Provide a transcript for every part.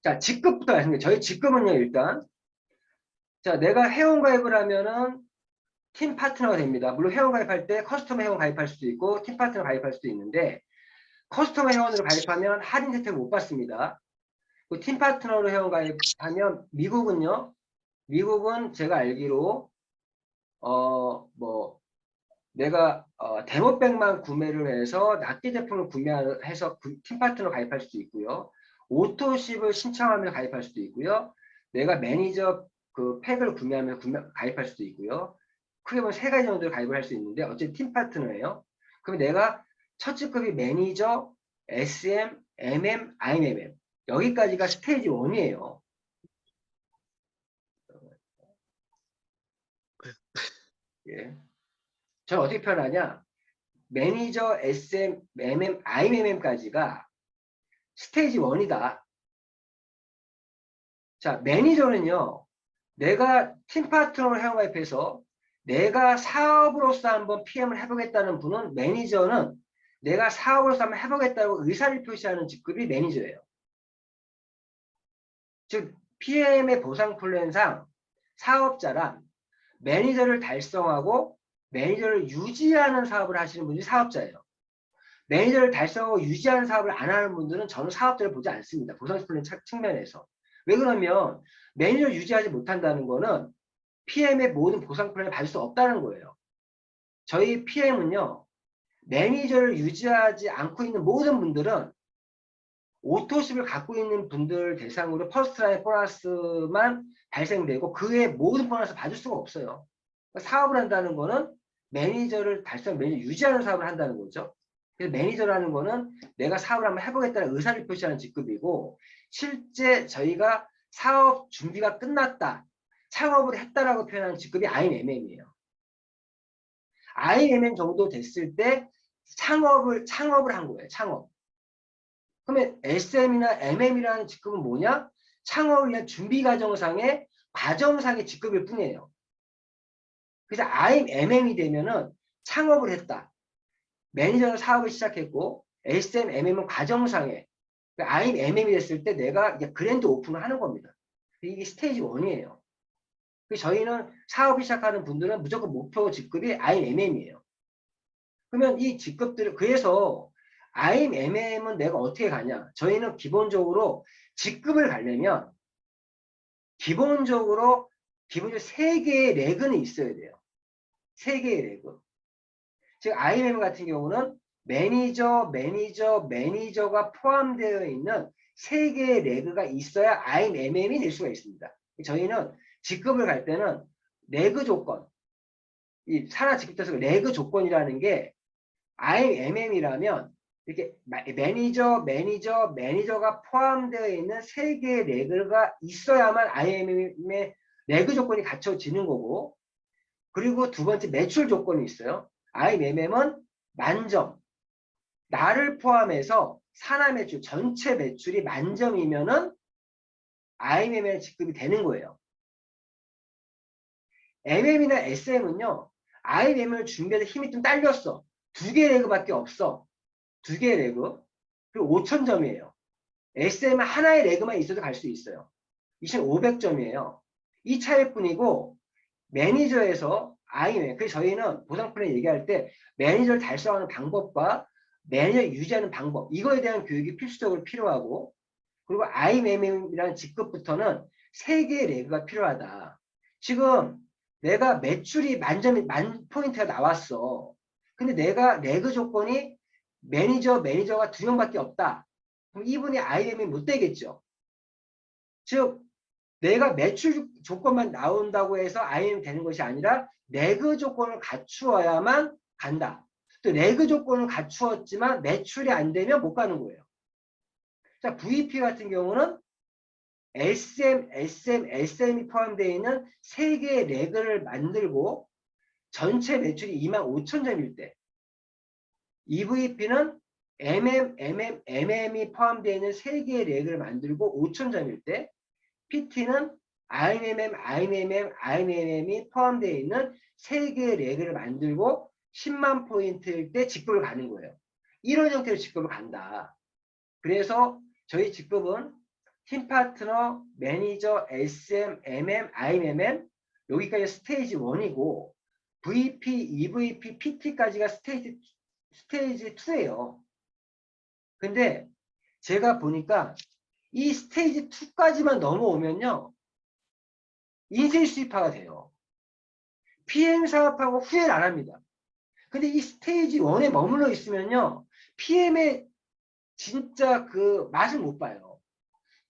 자, 직급부터 말씀드릴게요. 저희 직급은요, 일단. 자, 내가 회원가입을 하면은 팀 파트너가 됩니다. 물론 회원 가입할 때 커스터머 회원 가입할 수도 있고 팀 파트너 가입할 수도 있는데 커스터머 회원으로 가입하면 할인 혜택을 못 받습니다. 그 팀 파트너로 회원 가입하면 미국은요. 미국은 제가 알기로 뭐 내가 데모백만 구매를 해서 낱개 제품을 구매해서 팀 파트너 가입할 수도 있고요. 오토십을 신청하면 가입할 수도 있고요. 내가 매니저 그 팩을 구매하면 가입할 수도 있고요. 크게 보면 세 가지 정도를 가입을 할 수 있는데 어쨌든 팀 파트너예요. 그럼 내가 첫 직급이 매니저, SM, MM, IMM 여기까지가 스테이지 1이에요. 예. 저는 어떻게 표현하냐? 매니저, SM, MM, IMM까지가 스테이지 1이다. 자, 매니저는요. 내가 팀 파트너를 회원가입해서 내가 사업으로서 한번 PM을 해보겠다는 분은 매니저는 내가 사업으로서 한번 해보겠다고 의사를 표시하는 직급이 매니저예요. 즉 PM의 보상 플랜상 사업자란 매니저를 달성하고 매니저를 유지하는 사업을 하시는 분이 사업자예요. 매니저를 달성하고 유지하는 사업을 안 하는 분들은 저는 사업자를 보지 않습니다. 보상 플랜 측면에서. 왜 그러면 매니저를 유지하지 못한다는 거는 PM의 모든 보상 플랜을 받을 수 없다는 거예요. 저희 PM은요. 매니저를 유지하지 않고 있는 모든 분들은 오토십을 갖고 있는 분들 대상으로 퍼스트라인 보너스만 발생되고 그 외에 모든 보너스 받을 수가 없어요. 사업을 한다는 거는 매니저를 달성, 매니저 유지하는 사업을 한다는 거죠. 그래서 매니저라는 거는 내가 사업을 한번 해보겠다는 의사를 표시하는 직급이고 실제 저희가 사업 준비가 끝났다. 창업을 했다라고 표현하는 직급이 IMM이에요. IMM 정도 됐을 때 창업을 한 거예요. 창업. 그러면 SM이나 MM이라는 직급은 뭐냐? 창업을 위한 준비 과정상의 직급일 뿐이에요. 그래서 IMM이 되면은 창업을 했다. 매니저는 사업을 시작했고 SM, MM은 과정상의 IMM이 됐을 때 내가 이제 그랜드 오픈을 하는 겁니다. 이게 스테이지 1이에요. 저희는 사업을 시작하는 분들은 무조건 목표 직급이 IMM이에요. 그러면 이 직급들을 그래서 IMM은 내가 어떻게 가냐? 저희는 기본적으로 직급을 가려면 기본적으로 3개의 레그는 있어야 돼요. 3개의 레그. 즉 IMM 같은 경우는 매니저가 포함되어 있는 3개의 레그가 있어야 IMM이 될 수가 있습니다. 저희는 직급을 갈 때는 레그 조건, 이 산하 직급에서 레그 조건이라는 게 IMM이라면 이렇게 매니저가 포함되어 있는 3개의 레그가 있어야만 IMM의 레그 조건이 갖춰지는 거고 그리고 두 번째 매출 조건이 있어요. IMM은 만점. 나를 포함해서 산하 매출, 전체 매출이 만점이면은 IMM의 직급이 되는 거예요. MM이나 SM은요. IMM을 준비해서 힘이 좀 딸렸어. 2개의 레그밖에 없어. 2개의 레그. 그리고 5,000점이에요. SM은 하나의 레그만 있어도 갈 수 있어요. 2,500점이에요. 이 차이일 뿐이고 매니저에서 IMM, 그래서 저희는 보상 플랜 얘기할 때 매니저를 달성하는 방법과 매니저를 유지하는 방법 이거에 대한 교육이 필수적으로 필요하고 그리고 IMM이라는 직급부터는 3개의 레그가 필요하다. 지금 내가 매출이 만 포인트가 나왔어. 근데 내가 레그 조건이 매니저가 2명밖에 없다. 그럼 이분이 IMM이 못 되겠죠. 즉 내가 매출 조건만 나온다고 해서 IMM이 되는 것이 아니라 레그 조건을 갖추어야만 간다. 또 레그 조건을 갖추었지만 매출이 안 되면 못 가는 거예요. 자, VP 같은 경우는 SM이 포함되어 있는 3개의 레그를 만들고 전체 매출이 25,000점일 때 EVP는 MM이 포함되어 있는 3개의 레그를 만들고 5,000점일 때 PT는 IMM이 포함되어 있는 3개의 레그를 만들고 10만 포인트일 때 직급을 가는 거예요. 이런 형태로 직급을 간다. 그래서 저희 직급은 팀 파트너, 매니저, SM, MM, IMM 여기까지 스테이지 1이고 VP, EVP, PT까지가 스테이지 2예요. 근데 제가 보니까 이 스테이지 2까지만 넘어오면요. 인쇄 수입화가 돼요. PM 사업하고 후회를 안 합니다. 근데 이 스테이지 1에 머물러 있으면요. PM의 진짜 그 맛을 못 봐요.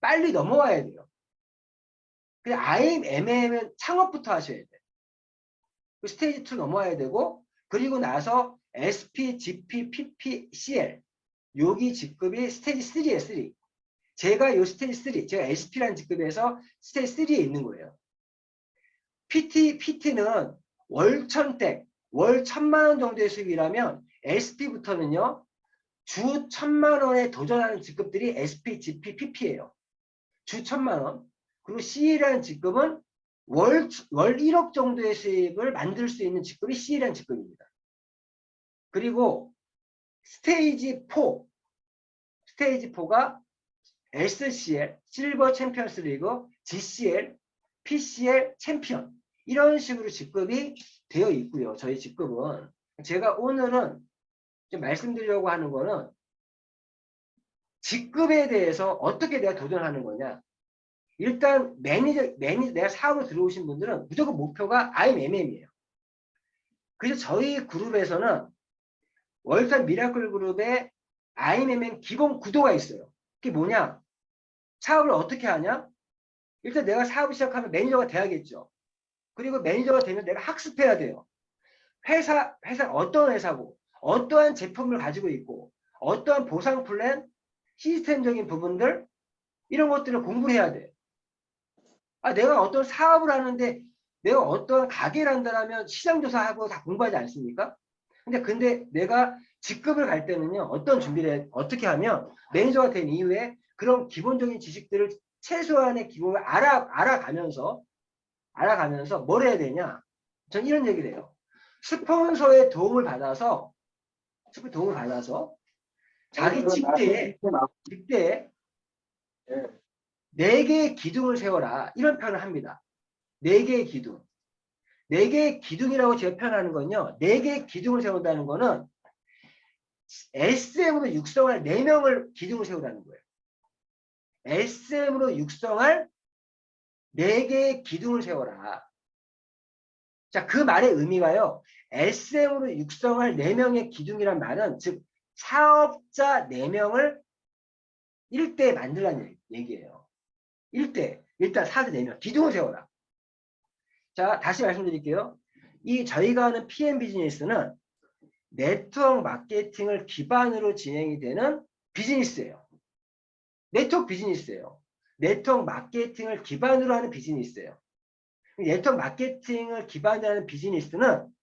빨리 넘어와야 돼요. 근데 IMM은 창업부터 하셔야 돼요. 그 스테이지 2 넘어와야 되고 그리고 나서 SP, GP, PP, CL 여기 직급이 스테이지 3예요. 3. 제가 요 스테이지 3, 제가 SP라는 직급에서 스테이지 3에 있는 거예요. PT는 월 1000대, 월 1000만 원 정도의 수입이라면 SP부터는요. 주 1000만 원에 도전하는 직급들이 SP, GP, PP예요. 주 1000만 원. 그리고 CE라는 직급은 월 1억 정도의 수입을 만들 수 있는 직급이 CE라는 직급입니다. 그리고 스테이지 4가 SCL, 실버 챔피언스 리그, GCL, PCL 챔피언 이런 식으로 직급이 되어 있고요. 저희 직급은 제가 오늘은 좀 말씀드리려고 하는 거는 직급에 대해서 어떻게 내가 도전하는 거냐. 일단 매니저 내가 사업으로 들어오신 분들은 무조건 목표가 IMM이에요. 그래서 저희 그룹에서는 월간 미라클 그룹의 IMM 기본 구도가 있어요. 그게 뭐냐? 사업을 어떻게 하냐? 일단 내가 사업을 시작하면 매니저가 돼야겠죠. 그리고 매니저가 되면 내가 학습해야 돼요. 회사 어떤 회사고, 어떠한 제품을 가지고 있고, 어떠한 보상 플랜, 시스템적인 부분들, 이런 것들을 공부를 해야 돼. 내가 어떤 사업을 하는데, 내가 어떤 가게를 한다면 시장조사하고 다 공부하지 않습니까? 근데 내가 직급을 갈 때는요, 어떤 준비를 어떻게 하면 매니저가 된 이후에 그런 기본적인 지식들을 최소한의 기본을 알아가면서 뭘 해야 되냐? 전 이런 얘기를 해요. 스폰서의 도움을 받아서 자기 직대에 4개의 기둥을 세워라. 이런 표현을 합니다. 4개의 기둥. 4개의 기둥이라고 제가 표현하는 건요. 4개의 기둥을 세운다는 거는 SM으로 육성할 4명을 기둥을 세우라는 거예요. SM으로 육성할 4개의 기둥을 세워라. 자, 그 말의 의미가요. SM으로 육성할 4명의 기둥이란 말은 즉 사업자 4명을 1대에 만들라는 얘기예요. 1대. 일단 사업자 4명. 기둥을 세워라. 자, 다시 말씀드릴게요. 저희가 하는 PM 비즈니스는 네트워크 마케팅을 기반으로 진행이 되는 비즈니스예요. 네트워크 비즈니스예요. 네트워크 마케팅을 기반으로 하는 비즈니스예요. 네트워크 마케팅을 기반으로 하는 비즈니스는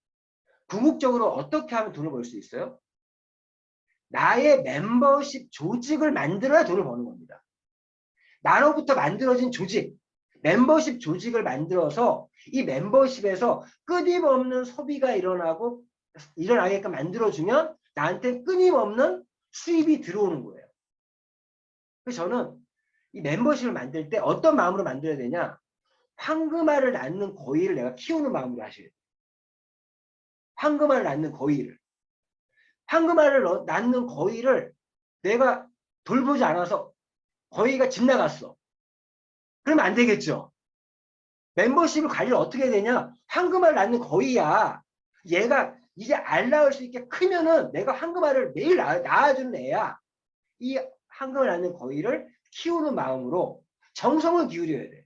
궁극적으로 어떻게 하면 돈을 벌 수 있어요? 나의 멤버십 조직을 만들어야 돈을 버는 겁니다. 나로부터 만들어진 조직, 멤버십 조직을 만들어서 이 멤버십에서 끊임없는 소비가 일어나게끔 만들어주면 나한테 끊임없는 수입이 들어오는 거예요. 그래서 저는 이 멤버십을 만들 때 어떤 마음으로 만들어야 되냐? 황금알을 낳는 거위를 내가 키우는 마음으로 하셔야 돼요. 황금알을 낳는 거위를. 황금알을 낳는 거위를 내가 돌보지 않아서 거위가 집 나갔어. 그러면 안 되겠죠. 멤버십을 관리를 어떻게 해야 되냐? 황금알 낳는 거위야. 얘가 이제 알 낳을 수 있게 크면은 내가 황금알을 매일 낳아주는 애야. 이 황금알 낳는 거위를 키우는 마음으로 정성을 기울여야 돼.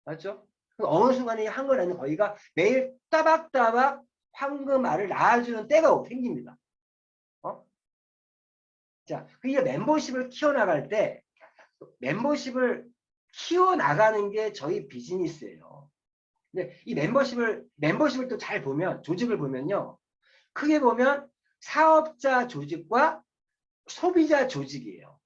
맞죠? 어느 순간에 황금알 낳는 거위가 매일 따박따박 황금알을 낳아주는 때가 생깁니다. 자, 이게 멤버십을 키워나갈 때 멤버십을 키워나가는 게 저희 비즈니스예요. 근데 이 멤버십을 또 잘 보면, 조직을 보면요. 크게 보면 사업자 조직과 소비자 조직이에요.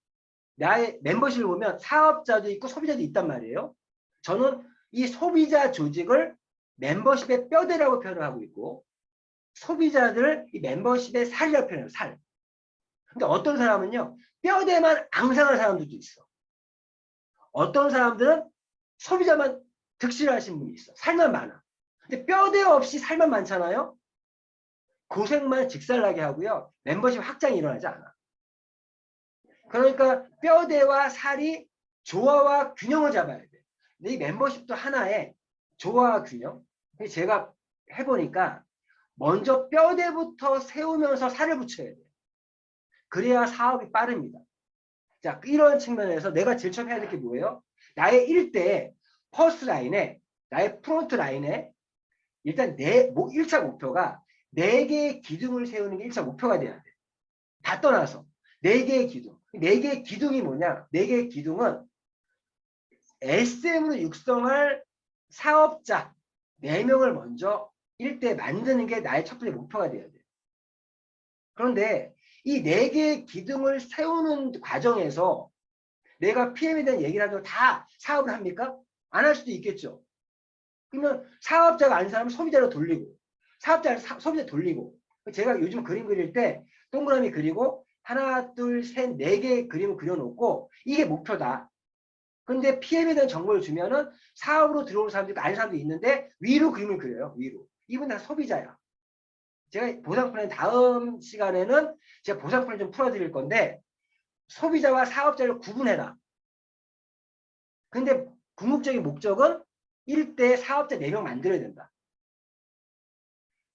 나의 멤버십을 보면 사업자도 있고 소비자도 있단 말이에요. 저는 이 소비자 조직을 멤버십의 뼈대라고 표현을 하고 있고, 소비자들을 이 멤버십의 살이라고 표현해요. 살. 근데 어떤 사람은요, 뼈대만 앙상한 사람들도 있어. 어떤 사람들은 소비자만 득실하신 분이 있어. 살만 많아. 근데 뼈대 없이 살만 많잖아요. 고생만 직살나게 하고요. 멤버십 확장이 일어나지 않아. 그러니까 뼈대와 살이 조화와 균형을 잡아야 돼. 근데 이 멤버십도 하나의 조화와 균형. 제가 해보니까 먼저 뼈대부터 세우면서 살을 붙여야 돼. 그래야 사업이 빠릅니다. 자, 이런 측면에서 내가 제일 처음 해야 될 게 뭐예요? 나의 1대 퍼스트 라인에, 나의 프론트 라인에 일단 내 1차 목표가 4개의 기둥을 세우는 게 1차 목표가 돼야 돼. 다 떠나서 4개의 기둥. 4개의 기둥이 뭐냐? 4개의 기둥은 SM으로 육성할 사업자 4명을 먼저 1대 만드는 게 나의 첫 번째 목표가 돼야 돼. 그런데 이 4개의 기둥을 세우는 과정에서 내가 PM에 대한 얘기를 하고 다 사업을 합니까? 안 할 수도 있겠죠. 그러면 사업자가 아닌 사람은 소비자로 돌리고, 사업자를 소비자 돌리고. 제가 요즘 그림 그릴 때 동그라미 그리고 하나, 둘, 셋, 4개의 그림을 그려놓고 이게 목표다. 근데 PM에 대한 정보를 주면은 사업으로 들어오는 사람들이 아닌 사람도 있는데 위로 그림을 그려요. 위로. 이분 다 소비자야. 제가 보상플랜 다음 시간에는 제가 보상플랜 좀 풀어드릴 건데 소비자와 사업자를 구분해라. 근데 궁극적인 목적은 1대 사업자 4명 만들어야 된다.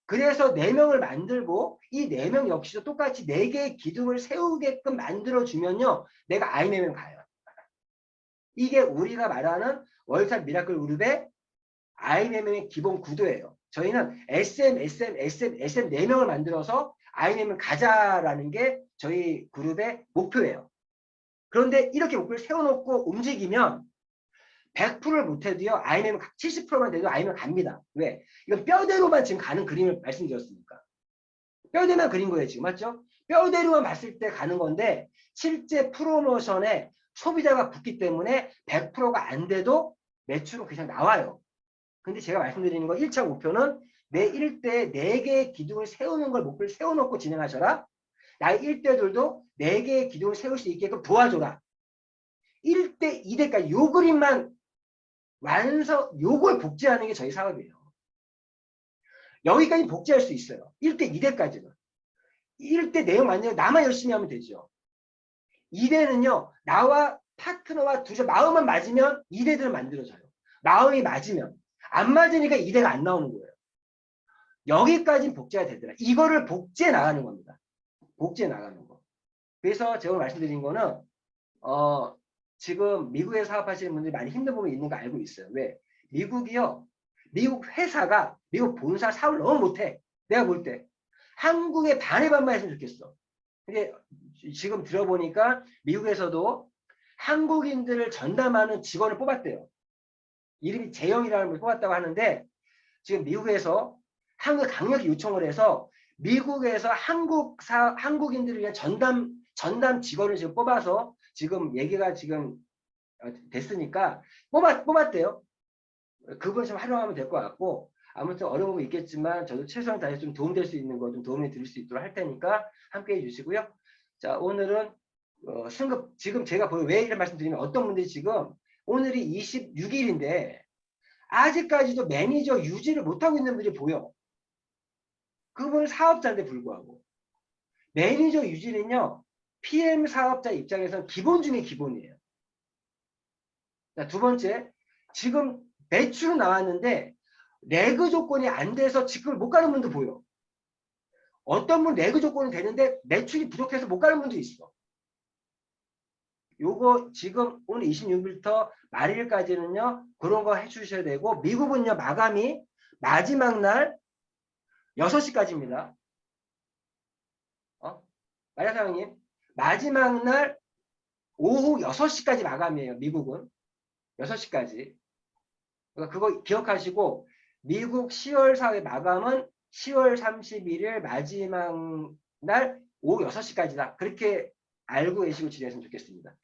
그래서 4명을 만들고 이 4명 역시도 똑같이 4개의 기둥을 세우게끔 만들어주면요. 내가 IMM을 가요. 이게 우리가 말하는 월삭 미라클 그룹의 IMM의 기본 구도예요. 저희는 SM 4명을 만들어서 IMM을 가자라는 게 저희 그룹의 목표예요. 그런데 이렇게 목표를 세워놓고 움직이면 100%를 못해도요. IMM 70%만 돼도 IMM 갑니다. 왜? 이건 뼈대로만 지금 가는 그림을 말씀드렸으니까. 뼈대만 그린 거예요. 지금 맞죠? 뼈대로만 봤을 때 가는 건데 실제 프로모션에 소비자가 붙기 때문에 100%가 안 돼도 매출은 그냥 나와요. 근데 제가 말씀드리는 거 1차 목표는 내 1대에 4개의 기둥을 세우는 걸 목표를 세워놓고 진행하셔라. 나의 1대들도 4개의 기둥을 세울 수 있게끔 도와줘라. 1대, 2대까지 요 그림만 요걸 복제하는 게 저희 사업이에요. 여기까지 복제할 수 있어요. 1대, 2대까지는. 1대 내용 만들면 나만 열심히 하면 되죠. 2대는요, 나와 파트너와 두자 마음만 맞으면 2대들은 만들어져요. 마음이 맞으면. 안 맞으니까 2대가 안 나오는 거예요. 여기까지는 복제가 되더라. 이거를 복제해 나가는 겁니다. 복제해 나가는 거. 그래서 제가 말씀드린 거는, 지금 미국에 사업하시는 분들이 많이 힘든 부분이 있는 거 알고 있어요. 왜? 미국이요. 미국 회사가 미국 본사 사업을 너무 못해. 내가 볼 때. 한국의 반의 반만 했으면 좋겠어. 근데 지금 들어보니까 미국에서도 한국인들을 전담하는 직원을 뽑았대요. 이름이 재영이라는 걸 뽑았다고 하는데 지금 미국에서 한국 강력히 요청을 해서 미국에서 한국인들을 위한 전담 직원을 지금 뽑아서 지금 얘기가 지금 됐으니까 뽑았대요. 그걸 좀 활용하면 될 것 같고 아무튼 어려운 부분 있겠지만 저도 최선을 다해서 좀 도움될 수 있는 거 좀 도움을 드릴 수 있도록 할 테니까 함께 해주시고요. 자, 오늘은 승급 지금 제가 왜 이런 말씀드리면 어떤 분들이 지금 오늘이 26일인데 아직까지도 매니저 유지를 못하고 있는 분들이 보여. 그분은 사업자인데 불구하고 매니저 유지는요. PM 사업자 입장에서는 기본 중에 기본이에요. 자, 두 번째, 지금 매출은 나왔는데 레그 조건이 안 돼서 직급을 못 가는 분도 보여. 어떤 분 레그 조건이 되는데 매출이 부족해서 못 가는 분도 있어. 요거 지금 오늘 26일부터 말일까지는요. 그런 거 해주셔야 되고 미국은요. 마감이 마지막 날 6시까지입니다. 마리아 사장님 마지막 날 오후 6시까지 마감이에요. 미국은 6시까지. 그러니까 그거 기억하시고 미국 10월 사회 마감은 10월 31일 마지막 날 오후 6시까지다. 그렇게 알고 계시고 지내셨으면 좋겠습니다.